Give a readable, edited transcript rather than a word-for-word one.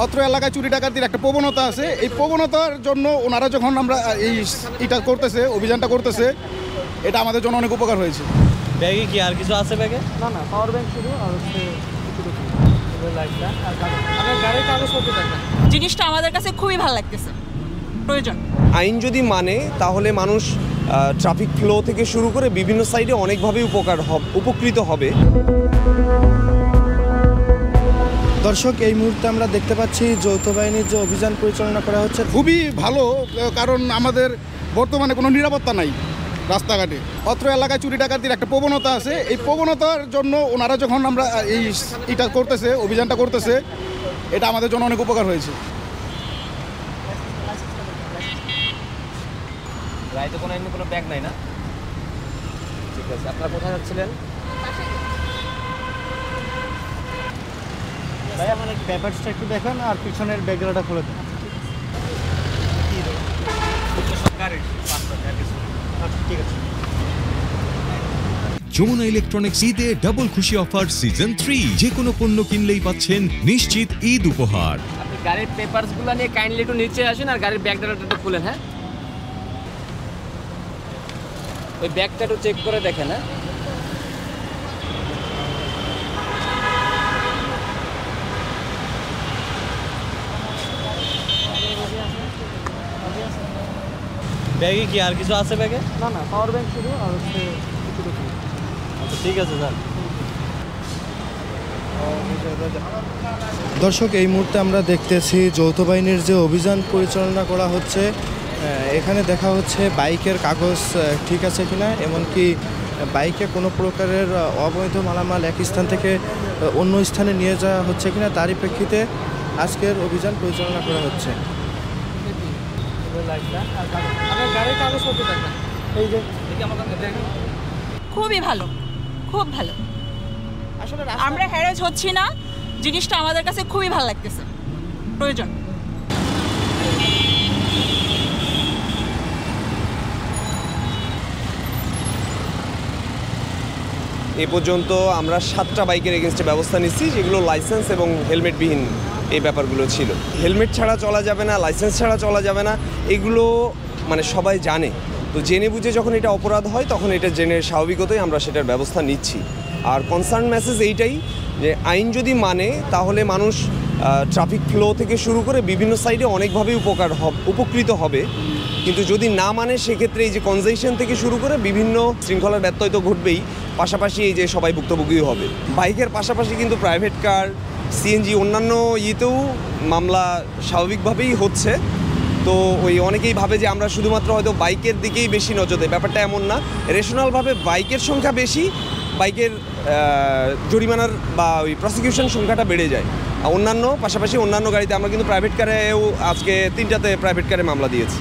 অত্র এলাকায় চুরি ডাকাতির একটা প্রবণতা আছে। এই প্রবণতার জন্য ওনারা যখন আমরা এটা করতেছে, অভিযানটা করতেছে, এটা আমাদের জন্য অনেক উপকার হয়েছে। ব্যাগে কি আর কিছু আছে ব্যাগে? না পাওয়ার ব্যাংক শুধু আর হচ্ছে লাইটটা আর আপনার গাড়ির কাগজপত্র দেখেন। জিনিসটা আমাদের কাছে খুবই ভালো লাগতেছে, প্রয়োজন। আইন যদি মানে তাহলে মানুষ ট্রাফিক ফ্লো থেকে শুরু করে বিভিন্ন সাইডে অনেকভাবে উপকৃত হবে। দর্শক, এই মুহূর্তে আমরা দেখতে পাচ্ছি যৌথ বাহিনীর যে অভিযান পরিচালনা করা হচ্ছে খুবই ভালো, কারণ আমাদের বর্তমানে কোনো নিরাপত্তা নাই রাস্তাঘাটে। অত্র এলাকায় চুরি ডাকাতির একটা প্রবণতা আছে। এই প্রবণতার জন্য ওনারা যখন আমরা এটা করতেছে, অভিযানটা করতেছে, এটা আমাদের জন্য অনেক উপকার হয়েছে। গাড়িতে কোনো ব্যাগ নাই না? ঠিক আছে, আপনারা কোথায় যাচ্ছিলেন? ভাই আমার পেপারসটা একটু দেখেন আর পিছনের ব্যাগটা খুলে দেন। ঠিক আছে। যমুনা ইলেকট্রনিক্স ঈদে ডাবল খুশি অফার সিজন 3, যে কোনো পণ্য কিনলেই পাচ্ছেন নিশ্চিত ঈদ উপহার। আপনি গাড়ির পেপারসগুলো নিয়ে কাইন্ডলি একটু নিচে আসেন আর গাড়ির ব্যাগটা একটু খুলেন। হ্যাঁ, ওই ব্যাগটা একটু চেক করে দেখেন। হ্যাঁ, ব্যাগে কি আর কিছু আছে ব্যাগে? না পাওয়ার ব্যাংক শুধু আর হচ্ছে আচ্ছা, ঠিক আছে স্যার। দর্শক, এই মুহূর্তে আমরা দেখতেছি যৌথ বাহিনীর যে অভিযান পরিচালনা করা হচ্ছে। এখানে দেখা হচ্ছে বাইকের কাগজ ঠিক আছে কিনা, এমনকি বাইকে কোনো প্রকারের অবৈধ মালামাল এক স্থান থেকে অন্য স্থানে নিয়ে যাওয়া হচ্ছে কিনা, তারই প্রেক্ষিতে আজকের অভিযান পরিচালনা করা হচ্ছে। লাইটটা আর আপনার গাড়ির কাগজপত্র দেখেন। এই যে খুবই ভালো, খুব ভালো। আসলে আমরা হ্যারেজ হচ্ছি না, জিনিসটা আমাদের কাছে খুবই ভালো লাগতেছে, প্রয়োজন। এ পর্যন্ত আমরা 7টা বাইকের এগেনস্টে ব্যবস্থা নিচ্ছি, যেগুলো লাইসেন্স এবং হেলমেটবিহীন এই ব্যাপারগুলো ছিল। হেলমেট ছাড়া চলা যাবে না, লাইসেন্স ছাড়া চলা যাবে না, এগুলো মানে সবাই জানে। তো জেনে বুঝে যখন এটা অপরাধ হয় তখন এটা জেনে স্বাভাবিকতই আমরা সেটার ব্যবস্থা নিচ্ছি। আর কনসার্ন মেসেজ এইটাই যে আইন যদি মানে তাহলে মানুষ ট্রাফিক ফ্লো থেকে শুরু করে বিভিন্ন সাইডে অনেকভাবে উপকৃত হবে। কিন্তু যদি না মানে সেক্ষেত্রে এই যে কনজেশন থেকে শুরু করে বিভিন্ন শৃঙ্খলার ব্যত্যয় তো ঘটবেই, পাশাপাশি এই যে সবাই ভুক্তভোগীও হবে। বাইকের পাশাপাশি কিন্তু প্রাইভেট কার, সিএনজি, অন্যান্য ইয়েতেও মামলা স্বাভাবিকভাবেই হচ্ছে। তো ওই অনেকেই ভাবে যে আমরা শুধুমাত্র হয়তো বাইকের দিকেই বেশি নজর দেয়, ব্যাপারটা এমন না। রেশনালভাবে বাইকের সংখ্যা বেশি, বাইকের জরিমানার বা ওই প্রসিকিউশন সংখ্যাটা বেড়ে যায়। আর পাশাপাশি অন্যান্য গাড়িতে আমরা কিন্তু প্রাইভেট কারেও আজকে 3টাতে প্রাইভেট কারে মামলা দিয়েছি।